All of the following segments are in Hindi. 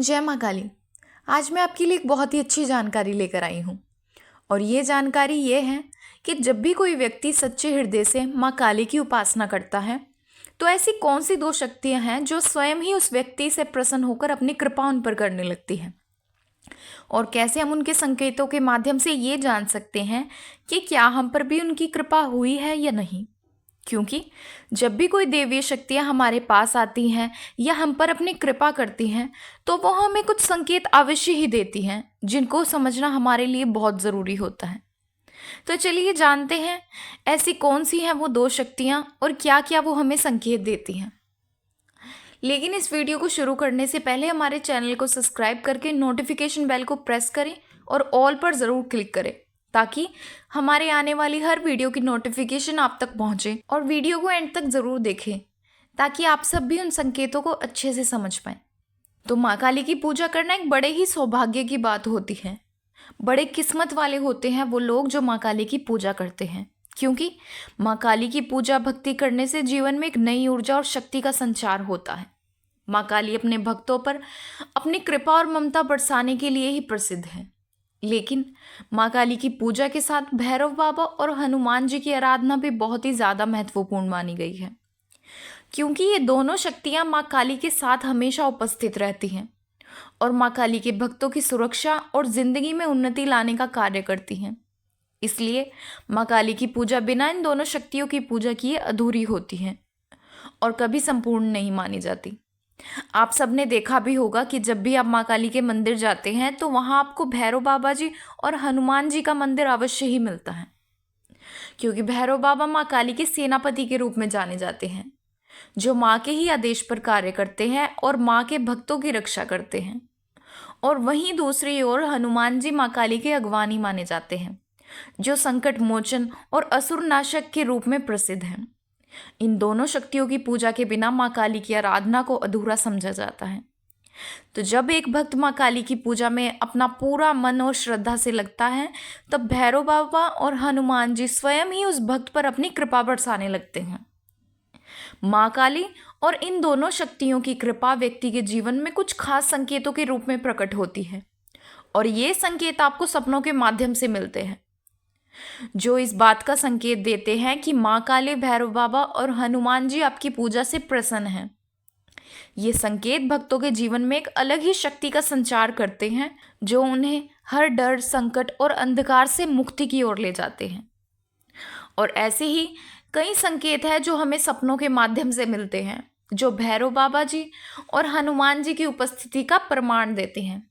जय माँ काली। आज मैं आपके लिए एक बहुत ही अच्छी जानकारी लेकर आई हूँ। और ये जानकारी ये है कि जब भी कोई व्यक्ति सच्चे हृदय से माँ काली की उपासना करता है तो ऐसी कौन सी दो शक्तियाँ हैं जो स्वयं ही उस व्यक्ति से प्रसन्न होकर अपनी कृपा उन पर करने लगती हैं। और कैसे हम उनके संकेतों के माध्यम से ये जान सकते हैं कि क्या हम पर भी उनकी कृपा हुई है या नहीं। क्योंकि जब भी कोई देवीय शक्तियां हमारे पास आती हैं या हम पर अपनी कृपा करती हैं तो वो हमें कुछ संकेत अवश्य ही देती हैं जिनको समझना हमारे लिए बहुत ज़रूरी होता है। तो चलिए जानते हैं ऐसी कौन सी हैं वो दो शक्तियां और क्या क्या वो हमें संकेत देती हैं। लेकिन इस वीडियो को शुरू करने से पहले हमारे चैनल को सब्सक्राइब करके नोटिफिकेशन बेल को प्रेस करें और ऑल पर ज़रूर क्लिक करें ताकि हमारे आने वाली हर वीडियो की नोटिफिकेशन आप तक पहुंचे। और वीडियो को एंड तक ज़रूर देखें ताकि आप सब भी उन संकेतों को अच्छे से समझ पाएं। तो माँ काली की पूजा करना एक बड़े ही सौभाग्य की बात होती है। बड़े किस्मत वाले होते हैं वो लोग जो माँ काली की पूजा करते हैं, क्योंकि माँ काली की पूजा भक्ति करने से जीवन में एक नई ऊर्जा और शक्ति का संचार होता है। माँ काली अपने भक्तों पर अपनी कृपा और ममता बरसाने के लिए ही प्रसिद्ध है। लेकिन माँ काली की पूजा के साथ भैरव बाबा और हनुमान जी की आराधना भी बहुत ही ज़्यादा महत्वपूर्ण मानी गई है, क्योंकि ये दोनों शक्तियाँ माँ काली के साथ हमेशा उपस्थित रहती हैं और माँ काली के भक्तों की सुरक्षा और जिंदगी में उन्नति लाने का कार्य करती हैं। इसलिए माँ काली की पूजा बिना इन दोनों शक्तियों की पूजा किए अधूरी होती है और कभी संपूर्ण नहीं मानी जाती। आप सबने देखा भी होगा कि जब भी आप माँ काली के मंदिर जाते हैं तो वहाँ आपको भैरव बाबा जी और हनुमान जी का मंदिर अवश्य ही मिलता है, क्योंकि भैरव बाबा माँ काली के सेनापति के रूप में जाने जाते हैं जो माँ के ही आदेश पर कार्य करते हैं और माँ के भक्तों की रक्षा करते हैं। और वहीं दूसरी ओर हनुमान जी माँ काली के अगवानी माने जाते हैं जो संकट मोचन और असुर नाशक के रूप में प्रसिद्ध हैं। इन दोनों शक्तियों की पूजा के बिना माँ काली की आराधना को अधूरा समझा जाता है। तो जब एक भक्त माँ काली की पूजा में अपना पूरा मन और श्रद्धा से लगता है तब भैरव बाबा और हनुमान जी स्वयं ही उस भक्त पर अपनी कृपा बरसाने लगते हैं। माँ काली और इन दोनों शक्तियों की कृपा व्यक्ति के जीवन में कुछ खास संकेतों के रूप में प्रकट होती है और ये संकेत आपको सपनों के माध्यम से मिलते हैं जो इस बात का संकेत देते हैं कि माँ काली, भैरव बाबा और हनुमान जी आपकी पूजा से प्रसन्न हैं। ये संकेत भक्तों के जीवन में एक अलग ही शक्ति का संचार करते हैं जो उन्हें हर डर, संकट और अंधकार से मुक्ति की ओर ले जाते हैं। और ऐसे ही कई संकेत हैं जो हमें सपनों के माध्यम से मिलते हैं जो भैरव बाबा जी और हनुमान जी की उपस्थिति का प्रमाण देते हैं।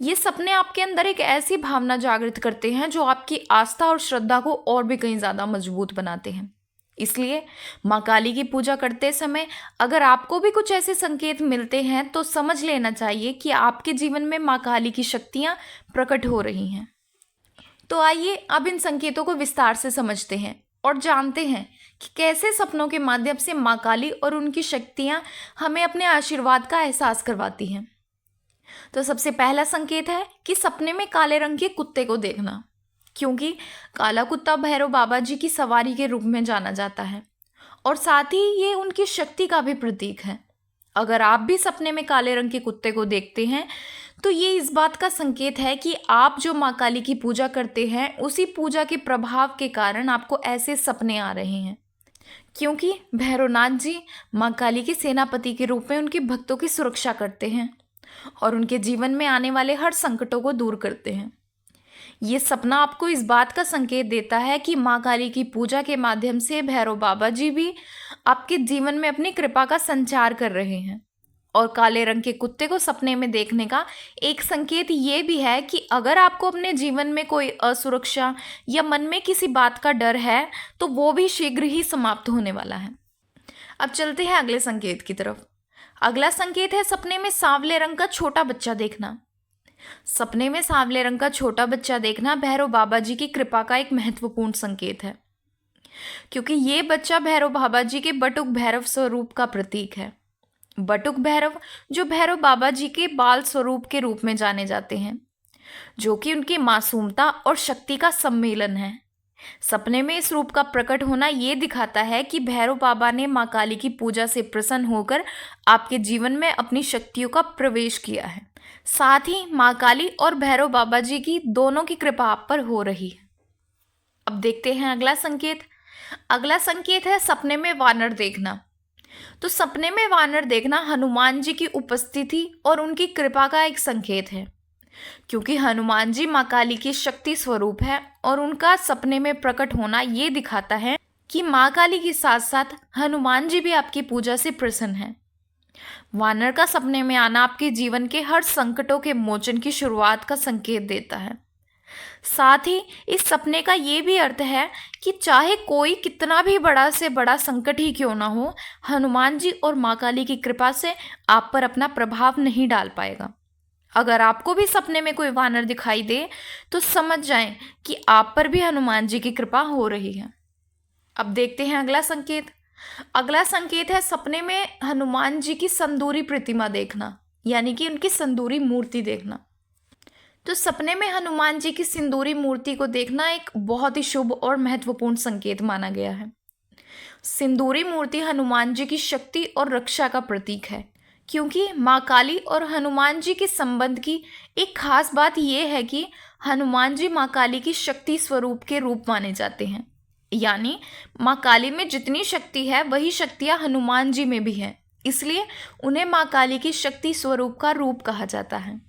ये सपने आपके अंदर एक ऐसी भावना जागृत करते हैं जो आपकी आस्था और श्रद्धा को और भी कहीं ज़्यादा मजबूत बनाते हैं। इसलिए माँ काली की पूजा करते समय अगर आपको भी कुछ ऐसे संकेत मिलते हैं तो समझ लेना चाहिए कि आपके जीवन में माँ काली की शक्तियाँ प्रकट हो रही हैं। तो आइए अब इन संकेतों को विस्तार से समझते हैं और जानते हैं कि कैसे सपनों के माध्यम से माँ काली और उनकी शक्तियाँ हमें अपने आशीर्वाद का एहसास करवाती हैं। तो सबसे पहला संकेत है कि सपने में काले रंग के कुत्ते को देखना, क्योंकि काला कुत्ता भैरव बाबा जी की सवारी के रूप में जाना जाता है और साथ ही ये उनकी शक्ति का भी प्रतीक है। अगर आप भी सपने में काले रंग के कुत्ते को देखते हैं तो ये इस बात का संकेत है कि आप जो माँ काली की पूजा करते हैं उसी पूजा के प्रभाव के कारण आपको ऐसे सपने आ रहे हैं, क्योंकि भैरवनाथ जी माँ काली के सेनापति के रूप में उनके भक्तों की सुरक्षा करते हैं और उनके जीवन में आने वाले हर संकटों को दूर करते हैं। ये सपना आपको इस बात का संकेत देता है कि माँ काली की पूजा के माध्यम से भैरव बाबा जी भी आपके जीवन में अपनी कृपा का संचार कर रहे हैं। और काले रंग के कुत्ते को सपने में देखने का एक संकेत ये भी है कि अगर आपको अपने जीवन में कोई असुरक्षा या मन में किसी बात का डर है तो वो भी शीघ्र ही समाप्त होने वाला है। अब चलते हैं अगले संकेत की तरफ। अगला संकेत है सपने में सांवले रंग का छोटा बच्चा देखना। सपने में सांवले रंग का छोटा बच्चा देखना भैरव बाबा जी की कृपा का एक महत्वपूर्ण संकेत है, क्योंकि ये बच्चा भैरव बाबा जी के बटुक भैरव स्वरूप का प्रतीक है। बटुक भैरव जो भैरव बाबा जी के बाल स्वरूप के रूप में जाने जाते हैं, जो कि उनकी मासूमता और शक्ति का सम्मेलन है। सपने में इस रूप का प्रकट होना ये दिखाता है कि भैरव बाबा ने माँ काली की पूजा से प्रसन्न होकर आपके जीवन में अपनी शक्तियों का प्रवेश किया है। साथ ही माँ काली और भैरव बाबा जी की दोनों की कृपा आप पर हो रही है। अब देखते हैं अगला संकेत। अगला संकेत है सपने में वानर देखना। तो सपने में वानर देखना हनुमान जी की उपस्थिति और उनकी कृपा का एक संकेत है, क्योंकि हनुमान जी माँ काली की शक्ति स्वरूप है और उनका सपने में प्रकट होना ये दिखाता है कि माँ काली के साथ साथ हनुमान जी भी आपकी पूजा से प्रसन्न हैं। वानर का सपने में आना आपके जीवन के हर संकटों के मोचन की शुरुआत का संकेत देता है। साथ ही इस सपने का ये भी अर्थ है कि चाहे कोई कितना भी बड़ा से बड़ा संकट ही क्यों ना हो, हनुमान जी और माँ काली की कृपा से आप पर अपना प्रभाव नहीं डाल पाएगा। अगर आपको भी सपने में कोई वानर दिखाई दे तो समझ जाएं कि आप पर भी हनुमान जी की कृपा हो रही है। अब देखते हैं अगला संकेत। अगला संकेत है सपने में हनुमान जी की संदूरी प्रतिमा देखना, यानी कि उनकी संदूरी मूर्ति देखना। तो सपने में हनुमान जी की सिंदूरी मूर्ति को देखना एक बहुत ही शुभ और महत्वपूर्ण संकेत माना गया है। सिंदूरी मूर्ति हनुमान जी की शक्ति और रक्षा का प्रतीक है, क्योंकि माँ काली और हनुमान जी के संबंध की एक खास बात यह है कि हनुमान जी माँ काली की शक्ति स्वरूप के रूप माने जाते हैं। यानी माँ काली में जितनी शक्ति है वही शक्तियाँ हनुमान जी में भी हैं, इसलिए उन्हें माँ काली की शक्ति स्वरूप का रूप कहा जाता है,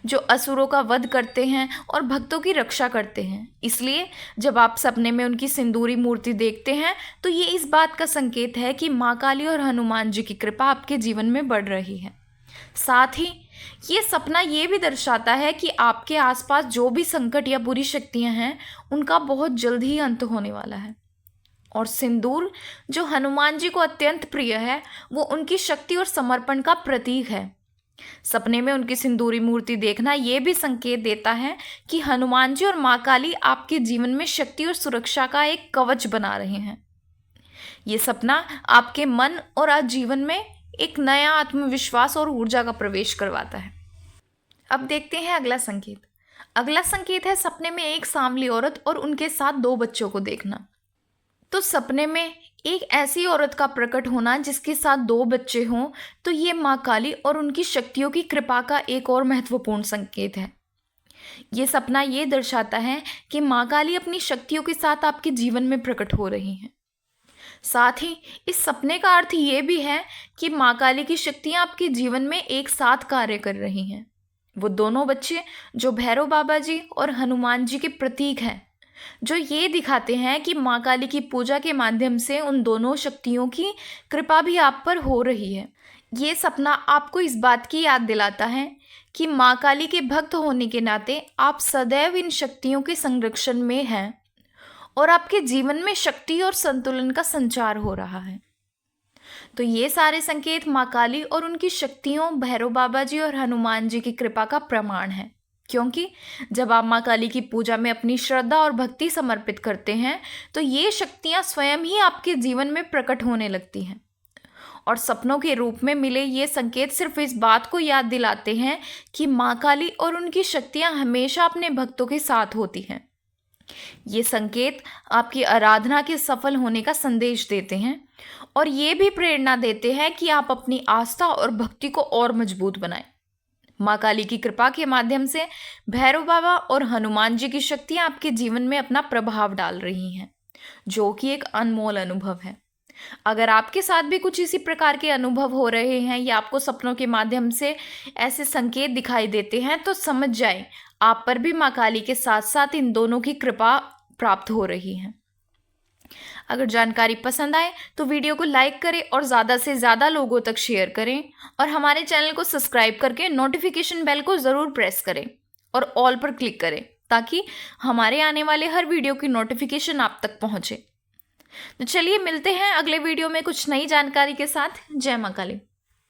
जो असुरों का वध करते हैं और भक्तों की रक्षा करते हैं। इसलिए जब आप सपने में उनकी सिंदूरी मूर्ति देखते हैं तो ये इस बात का संकेत है कि माँ काली और हनुमान जी की कृपा आपके जीवन में बढ़ रही है। साथ ही ये सपना ये भी दर्शाता है कि आपके आसपास जो भी संकट या बुरी शक्तियां हैं उनका बहुत जल्द ही अंत होने वाला है। और सिंदूर जो हनुमान जी को अत्यंत प्रिय है, वो उनकी शक्ति और समर्पण का प्रतीक है। सपने में उनकी सिंदूरी मूर्ति देखना ये भी संकेत देता है कि हनुमान जी और माँ काली आपके जीवन में शक्ति और सुरक्षा का एक कवच बना रहे हैं। ये सपना आपके मन और आजीवन में एक नया आत्मविश्वास और ऊर्जा का प्रवेश करवाता है। अब देखते हैं अगला संकेत। अगला संकेत है सपने में एक सांवली औरत और उनके साथ 2 बच्चों को देखना। तो सपने में एक ऐसी औरत का प्रकट होना जिसके साथ 2 बच्चे हों, तो ये माँ काली और उनकी शक्तियों की कृपा का एक और महत्वपूर्ण संकेत है। ये सपना ये दर्शाता है कि माँ काली अपनी शक्तियों के साथ आपके जीवन में प्रकट हो रही हैं। साथ ही इस सपने का अर्थ ये भी है कि माँ काली की शक्तियाँ आपके जीवन में एक साथ कार्य कर रही हैं। वो दोनों बच्चे जो भैरव बाबा जी और हनुमान जी के प्रतीक हैं, जो ये दिखाते हैं कि माँ काली की पूजा के माध्यम से उन दोनों शक्तियों की कृपा भी आप पर हो रही है। ये सपना आपको इस बात की याद दिलाता है कि माँ काली के भक्त होने के नाते आप सदैव इन शक्तियों के संरक्षण में हैं और आपके जीवन में शक्ति और संतुलन का संचार हो रहा है। तो ये सारे संकेत माँ काली और उनकी शक्तियों, भैरव बाबा जी और हनुमान जी की कृपा का प्रमाण है, क्योंकि जब आप माँ काली की पूजा में अपनी श्रद्धा और भक्ति समर्पित करते हैं तो ये शक्तियाँ स्वयं ही आपके जीवन में प्रकट होने लगती हैं। और सपनों के रूप में मिले ये संकेत सिर्फ इस बात को याद दिलाते हैं कि माँ काली और उनकी शक्तियाँ हमेशा अपने भक्तों के साथ होती हैं। ये संकेत आपकी आराधना के सफल होने का संदेश देते हैं और ये भी प्रेरणा देते हैं कि आप अपनी आस्था और भक्ति को और मजबूत बनाएं। माँ काली की कृपा के माध्यम से भैरव बाबा और हनुमान जी की शक्तियाँ आपके जीवन में अपना प्रभाव डाल रही हैं, जो कि एक अनमोल अनुभव है। अगर आपके साथ भी कुछ इसी प्रकार के अनुभव हो रहे हैं या आपको सपनों के माध्यम से ऐसे संकेत दिखाई देते हैं, तो समझ जाएं आप पर भी माँ काली के साथ साथ इन दोनों की कृपा प्राप्त हो रही है। अगर जानकारी पसंद आए तो वीडियो को लाइक करें और ज़्यादा से ज़्यादा लोगों तक शेयर करें और हमारे चैनल को सब्सक्राइब करके नोटिफिकेशन बेल को ज़रूर प्रेस करें और ऑल पर क्लिक करें, ताकि हमारे आने वाले हर वीडियो की नोटिफिकेशन आप तक पहुँचे। तो चलिए मिलते हैं अगले वीडियो में कुछ नई जानकारी के साथ। जय माँ काली।